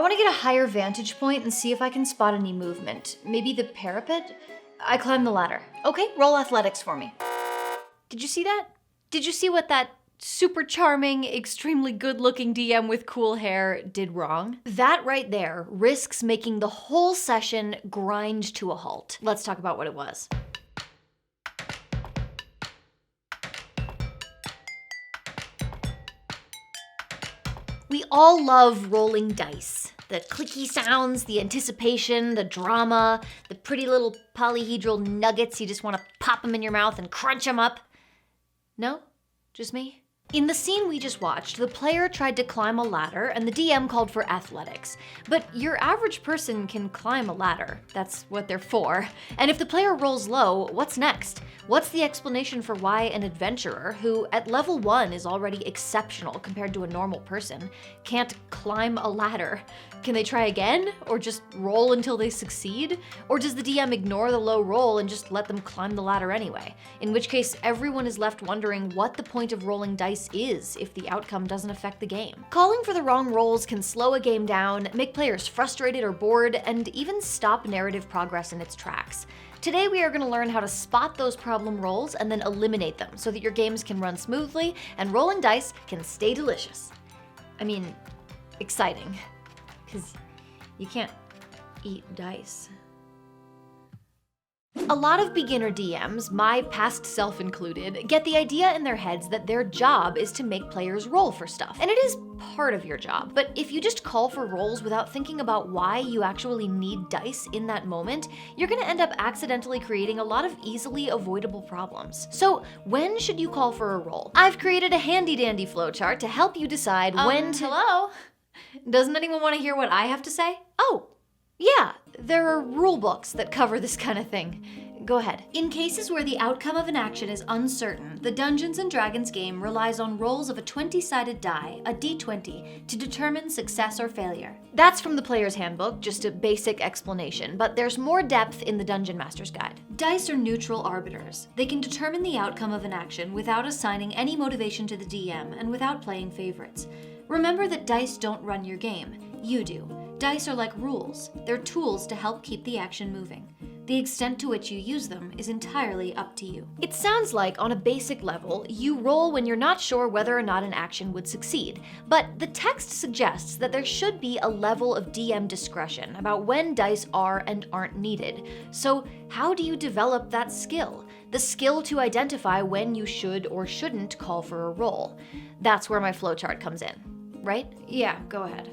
I want to get a higher vantage point and see if I can spot any movement. Maybe the parapet? I climb the ladder. Okay, roll athletics for me. Did you see that? Did you see what that super charming, extremely good-looking DM with cool hair did wrong? That right there risks making the whole session grind to a halt. Let's talk about what it was. We all love rolling dice. The clicky sounds, the anticipation, the drama, the pretty little polyhedral nuggets you just want to pop them in your mouth and crunch them up. No? Just me? In the scene we just watched, the player tried to climb a ladder and the DM called for athletics. But your average person can climb a ladder. That's what they're for. And if the player rolls low, what's next? What's the explanation for why an adventurer, who at level 1 is already exceptional compared to a normal person, can't climb a ladder? Can they try again? Or just roll until they succeed? Or does the DM ignore the low roll and just let them climb the ladder anyway? In which case, everyone is left wondering what the point of rolling dice is if the outcome doesn't affect the game. Calling for the wrong rolls can slow a game down, make players frustrated or bored, and even stop narrative progress in its tracks. Today we are going to learn how to spot those problem rolls and then eliminate them so that your games can run smoothly and rolling dice can stay delicious. I mean, exciting. Because you can't eat dice. A lot of beginner DMs, my past self included, get the idea in their heads that their job is to make players roll for stuff. And it is part of your job. But if you just call for rolls without thinking about why you actually need dice in that moment, you're gonna end up accidentally creating a lot of easily avoidable problems. So when should you call for a roll? I've created a handy dandy flowchart to help you decide when to— Hello? Doesn't anyone want to hear what I have to say? Oh, yeah, there are rule books that cover this kind of thing. Go ahead. In cases where the outcome of an action is uncertain, the Dungeons & Dragons game relies on rolls of a 20-sided die, a d20, to determine success or failure. That's from the Player's Handbook, just a basic explanation, but there's more depth in the Dungeon Master's Guide. Dice are neutral arbiters. They can determine the outcome of an action without assigning any motivation to the DM and without playing favorites. Remember that dice don't run your game. You do. Dice are like rules. They're tools to help keep the action moving. The extent to which you use them is entirely up to you. It sounds like, on a basic level, you roll when you're not sure whether or not an action would succeed. But the text suggests that there should be a level of DM discretion about when dice are and aren't needed. So how do you develop that skill? The skill to identify when you should or shouldn't call for a roll. That's where my flowchart comes in. Right? Yeah, go ahead.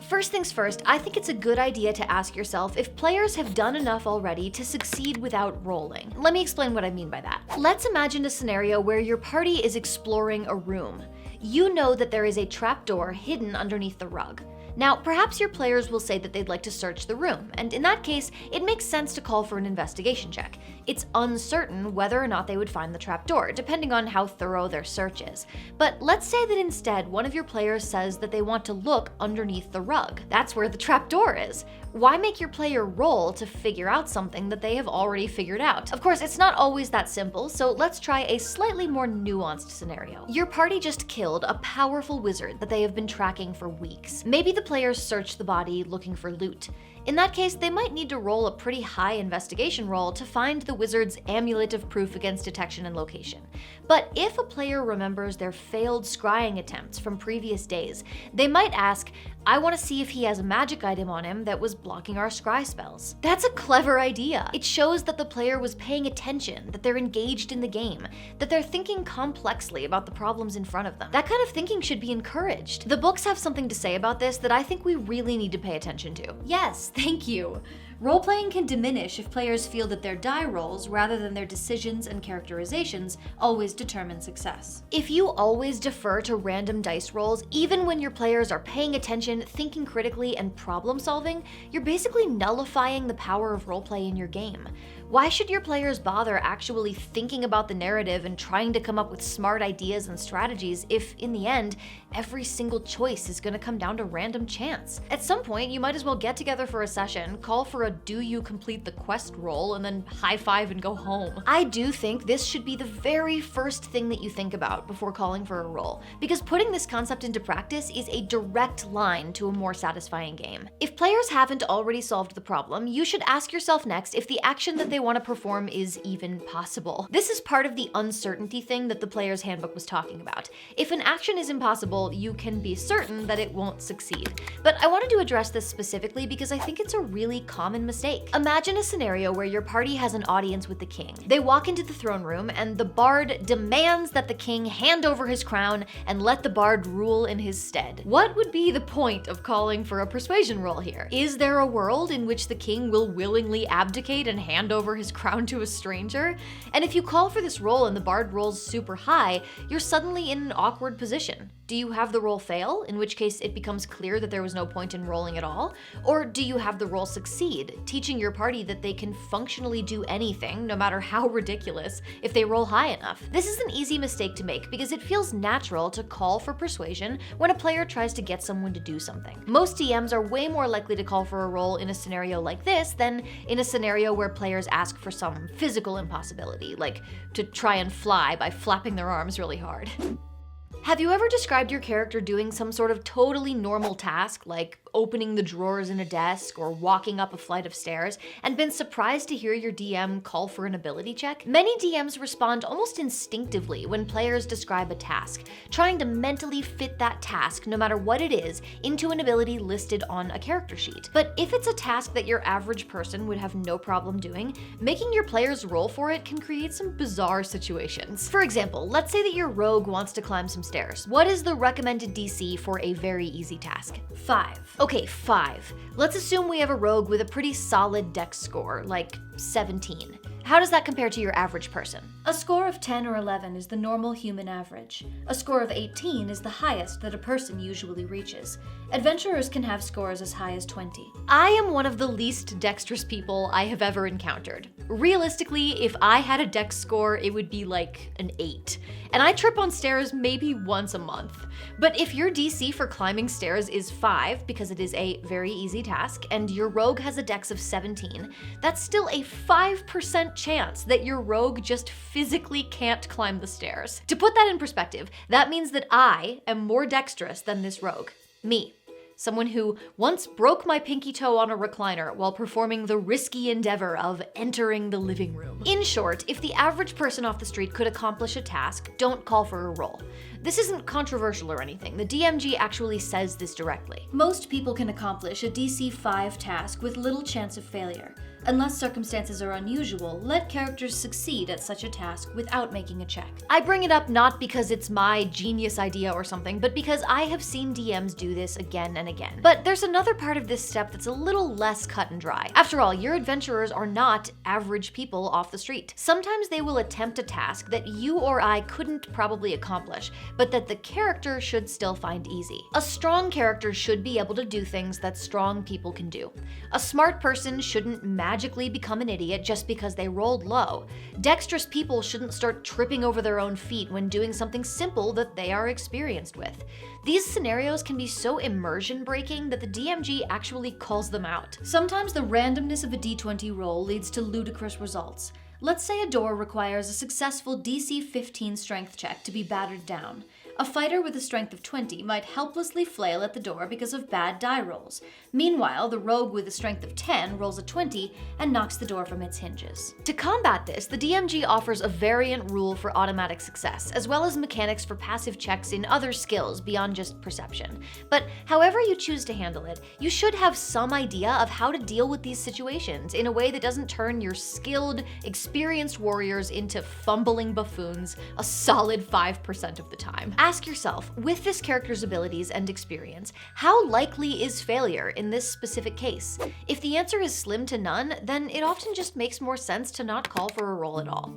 First things first, I think it's a good idea to ask yourself if players have done enough already to succeed without rolling. Let me explain what I mean by that. Let's imagine a scenario where your party is exploring a room. You know that there is a trapdoor hidden underneath the rug. Now, perhaps your players will say that they'd like to search the room, and in that case, it makes sense to call for an investigation check. It's uncertain whether or not they would find the trapdoor, depending on how thorough their search is. But let's say that instead, one of your players says that they want to look underneath the rug. That's where the trapdoor is. Why make your player roll to figure out something that they have already figured out? Of course, it's not always that simple, so let's try a slightly more nuanced scenario. Your party just killed a powerful wizard that they have been tracking for weeks. Maybe the players search the body looking for loot. In that case, they might need to roll a pretty high investigation roll to find the wizard's amulet of proof against detection and location. But if a player remembers their failed scrying attempts from previous days, they might ask, I want to see if he has a magic item on him that was blocking our scry spells. That's a clever idea. It shows that the player was paying attention, that they're engaged in the game, that they're thinking complexly about the problems in front of them. That kind of thinking should be encouraged. The books have something to say about this that I think we really need to pay attention to. Yes, thank you. Roleplaying can diminish if players feel that their die rolls, rather than their decisions and characterizations, always determine success. If you always defer to random dice rolls, even when your players are paying attention, thinking critically, and problem solving, you're basically nullifying the power of roleplay in your game. Why should your players bother actually thinking about the narrative and trying to come up with smart ideas and strategies if, in the end, every single choice is going to come down to random chance? At some point, you might as well get together for a session, call for a do you complete the quest roll, and then high five and go home. I do think this should be the very first thing that you think about before calling for a roll, because putting this concept into practice is a direct line to a more satisfying game. If players haven't already solved the problem, you should ask yourself next if the action that they want to perform is even possible. This is part of the uncertainty thing that the player's handbook was talking about. If an action is impossible, you can be certain that it won't succeed. But I wanted to address this specifically because I think it's a really common mistake. Imagine a scenario where your party has an audience with the king. They walk into the throne room and the bard demands that the king hand over his crown and let the bard rule in his stead. What would be the point of calling for a persuasion roll here? Is there a world in which the king will willingly abdicate and hand over his crown to a stranger? And if you call for this roll and the bard rolls super high, you're suddenly in an awkward position. Do you have the roll fail, in which case it becomes clear that there was no point in rolling at all? Or do you have the roll succeed, teaching your party that they can functionally do anything, no matter how ridiculous, if they roll high enough? This is an easy mistake to make because it feels natural to call for persuasion when a player tries to get someone to do something. Most DMs are way more likely to call for a roll in a scenario like this than in a scenario where players ask for some physical impossibility, like to try and fly by flapping their arms really hard. Have you ever described your character doing some sort of totally normal task, like opening the drawers in a desk or walking up a flight of stairs, and been surprised to hear your DM call for an ability check? Many DMs respond almost instinctively when players describe a task, trying to mentally fit that task, no matter what it is, into an ability listed on a character sheet. But if it's a task that your average person would have no problem doing, making your players roll for it can create some bizarre situations. For example, let's say that your rogue wants to climb some stairs. What is the recommended DC for a very easy task? 5. Okay, 5. Let's assume we have a rogue with a pretty solid dex score, like 17. How does that compare to your average person? A score of 10 or 11 is the normal human average. A score of 18 is the highest that a person usually reaches. Adventurers can have scores as high as 20. I am one of the least dexterous people I have ever encountered. Realistically, if I had a dex score, it would be like an 8. And I trip on stairs maybe once a month. But if your DC for climbing stairs is 5, because it is a very easy task, and your rogue has a dex of 17, that's still a 5% chance that your rogue just physically can't climb the stairs. To put that in perspective, that means that I am more dexterous than this rogue. Me. Someone who once broke my pinky toe on a recliner while performing the risky endeavor of entering the living room. In short, if the average person off the street could accomplish a task, don't call for a roll. This isn't controversial or anything. The DMG actually says this directly. Most people can accomplish a DC 5 task with little chance of failure. Unless circumstances are unusual, let characters succeed at such a task without making a check. I bring it up not because it's my genius idea or something, but because I have seen DMs do this again and again. But there's another part of this step that's a little less cut and dry. After all, your adventurers are not average people off the street. Sometimes they will attempt a task that you or I couldn't probably accomplish, but that the character should still find easy. A strong character should be able to do things that strong people can do. A smart person shouldn't magically become an idiot just because they rolled low. Dexterous people shouldn't start tripping over their own feet when doing something simple that they are experienced with. These scenarios can be so immersion breaking that the DMG actually calls them out. Sometimes the randomness of a D20 roll leads to ludicrous results. Let's say a door requires a successful DC 15 strength check to be battered down. A fighter with a strength of 20 might helplessly flail at the door because of bad die rolls. Meanwhile, the rogue with a strength of 10 rolls a 20 and knocks the door from its hinges. To combat this, the DMG offers a variant rule for automatic success, as well as mechanics for passive checks in other skills beyond just perception. But however you choose to handle it, you should have some idea of how to deal with these situations in a way that doesn't turn your skilled, experienced warriors into fumbling buffoons a solid 5% of the time. Ask yourself, with this character's abilities and experience, how likely is failure in this specific case? If the answer is slim to none, then it often just makes more sense to not call for a roll at all.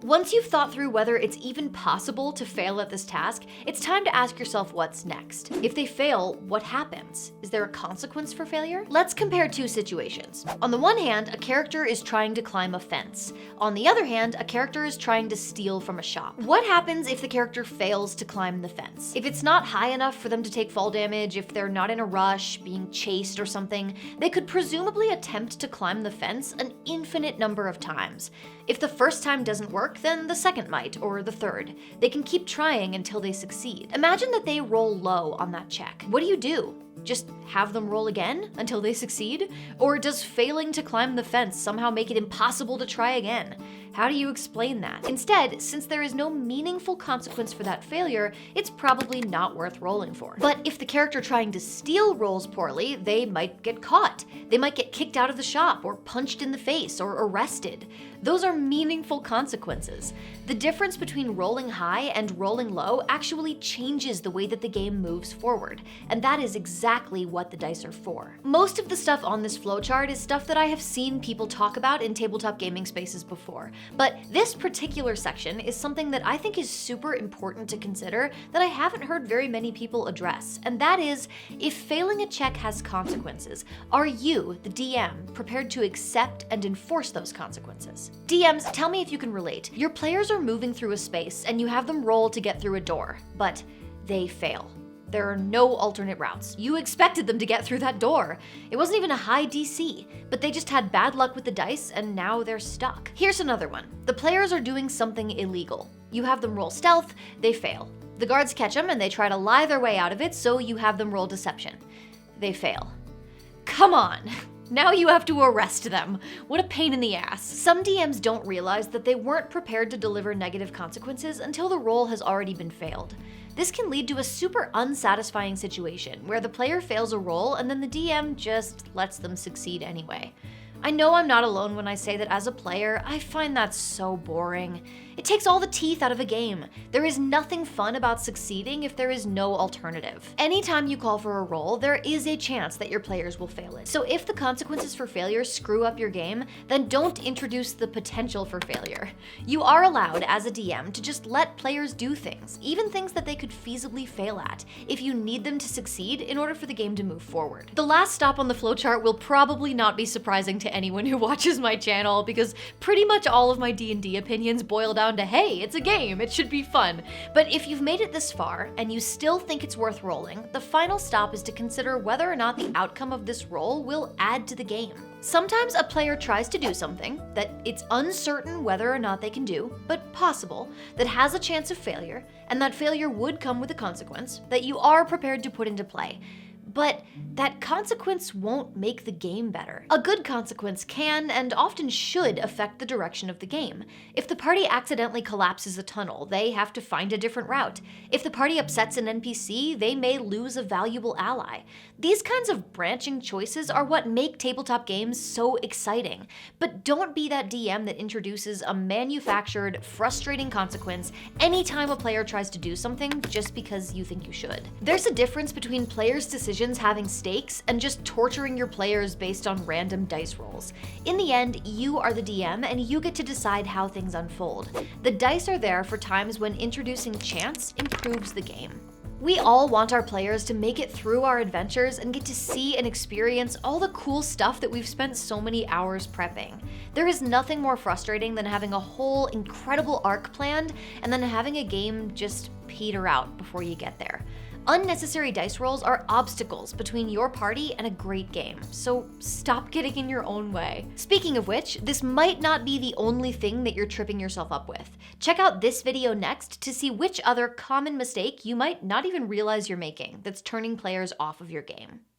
Once you've thought through whether it's even possible to fail at this task, it's time to ask yourself what's next. If they fail, what happens? Is there a consequence for failure? Let's compare two situations. On the one hand, a character is trying to climb a fence. On the other hand, a character is trying to steal from a shop. What happens if the character fails to climb the fence? If it's not high enough for them to take fall damage, if they're not in a rush, being chased or something, they could presumably attempt to climb the fence an infinite number of times. If the first time doesn't work, then the second might, or the third. They can keep trying until they succeed. Imagine that they roll low on that check. What do? Just have them roll again until they succeed? Or does failing to climb the fence somehow make it impossible to try again? How do you explain that? Instead, since there is no meaningful consequence for that failure, it's probably not worth rolling for. But if the character trying to steal rolls poorly, they might get caught. They might get kicked out of the shop, or punched in the face, or arrested. Those are meaningful consequences. The difference between rolling high and rolling low actually changes the way that the game moves forward, and that is exactly what the dice are for. Most of the stuff on this flowchart is stuff that I have seen people talk about in tabletop gaming spaces before, but this particular section is something that I think is super important to consider that I haven't heard very many people address, and that is, if failing a check has consequences, are you, the DM, prepared to accept and enforce those consequences? DMs, tell me if you can relate. Your players are moving through a space and you have them roll to get through a door, but they fail. There are no alternate routes. You expected them to get through that door. It wasn't even a high DC, but they just had bad luck with the dice and now they're stuck. Here's another one. The players are doing something illegal. You have them roll stealth, they fail. The guards catch them and they try to lie their way out of it, so you have them roll deception. They fail. Come on. Now you have to arrest them. What a pain in the ass. Some DMs don't realize that they weren't prepared to deliver negative consequences until the roll has already been failed. This can lead to a super unsatisfying situation where the player fails a roll and then the DM just lets them succeed anyway. I know I'm not alone when I say that as a player, I find that so boring. It takes all the teeth out of a game. There is nothing fun about succeeding if there is no alternative. Anytime you call for a roll, there is a chance that your players will fail it. So if the consequences for failure screw up your game, then don't introduce the potential for failure. You are allowed, as a DM, to just let players do things, even things that they could feasibly fail at, if you need them to succeed in order for the game to move forward. The last stop on the flowchart will probably not be surprising to anyone who watches my channel, because pretty much all of my D&D opinions boil down to, hey, it's a game, it should be fun. But if you've made it this far and you still think it's worth rolling, the final stop is to consider whether or not the outcome of this roll will add to the game. Sometimes a player tries to do something that it's uncertain whether or not they can do, but possible, that has a chance of failure, and that failure would come with a consequence that you are prepared to put into play. But that consequence won't make the game better. A good consequence can and often should affect the direction of the game. If the party accidentally collapses a tunnel, they have to find a different route. If the party upsets an NPC, they may lose a valuable ally. These kinds of branching choices are what make tabletop games so exciting. But don't be that DM that introduces a manufactured, frustrating consequence anytime a player tries to do something just because you think you should. There's a difference between players' decisions having stakes and just torturing your players based on random dice rolls. In the end, you are the DM and you get to decide how things unfold. The dice are there for times when introducing chance improves the game. We all want our players to make it through our adventures and get to see and experience all the cool stuff that we've spent so many hours prepping. There is nothing more frustrating than having a whole incredible arc planned and then having a game just peter out before you get there. Unnecessary dice rolls are obstacles between your party and a great game, so stop getting in your own way. Speaking of which, this might not be the only thing that you're tripping yourself up with. Check out this video next to see which other common mistake you might not even realize you're making that's turning players off of your game.